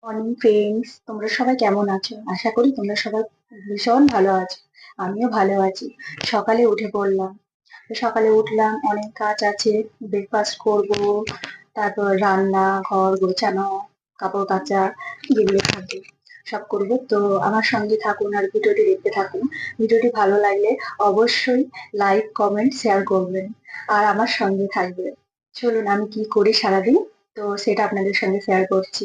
Morning friends, তোমরা সবাই কেমন আছো? আশা করি তোমরা সবাই ভীষণ ভালো আছো। আমিও ভালো আছি। সকালে উঠে পড়লাম। তো সকালে উঠলাম, অনেক কাজ আছে। ব্রেকফাস্ট করব, তারপর রান্না, ঘর গোছানো, কাপড় কাচা, যেগুলো থাকে সব করবো। তো আমার সঙ্গে থাকুন আর ভিডিওটি দেখতে থাকুন। ভিডিওটি ভালো লাগলে অবশ্যই লাইক, কমেন্ট, শেয়ার করবেন আর আমার সঙ্গে থাকবেন। চলুন আমি কি করি সারাদিন, তো সেটা আপনাদের সঙ্গে শেয়ার করছি।